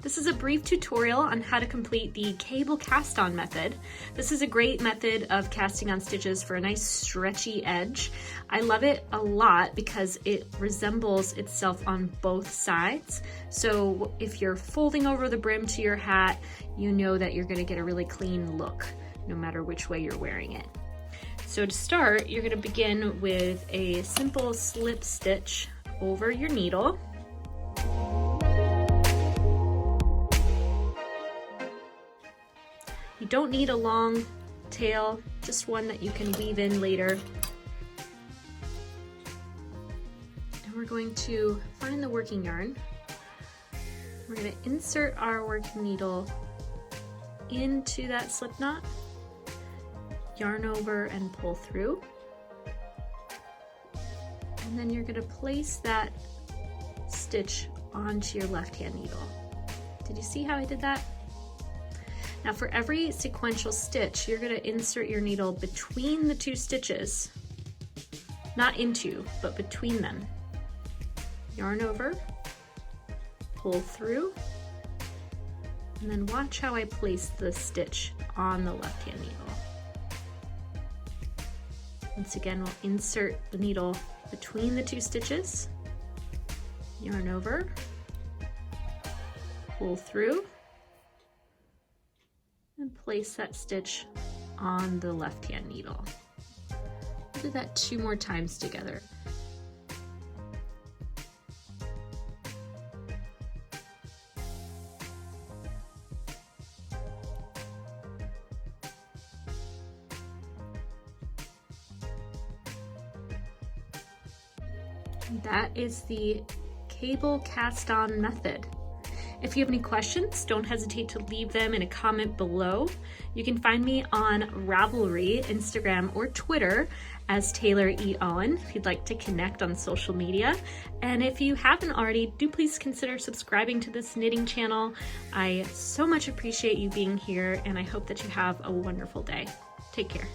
This is a brief tutorial on how to complete the cable cast on method. This is a great method of casting on stitches for a nice stretchy edge. I love it a lot because it resembles itself on both sides. So if you're folding over the brim to your hat, you know that you're gonna get a really clean look no matter which way you're wearing it. So to start, you're gonna begin with a simple slip stitch over your needle. You don't need a long tail, just one that you can weave in later. And we're going to find the working yarn. We're going to insert our working needle into that slip knot, yarn over and pull through. And then you're going to place that stitch onto your left-hand needle. Did you see how I did that? Now for every sequential stitch, you're going to insert your needle between the two stitches, not into, but between them. Yarn over, pull through, and then watch how I place the stitch on the left-hand needle. Once again, we'll insert the needle between the two stitches, yarn over, pull through, and place that stitch on the left-hand needle. We'll do that 2 more times together. That is the cable cast on method. If you have any questions, don't hesitate to leave them in a comment below. You can find me on Ravelry, Instagram, or Twitter as Taylor E. Owen if you'd like to connect on social media. And if you haven't already, do please consider subscribing to this knitting channel. I so much appreciate you being here, and I hope that you have a wonderful day. Take care.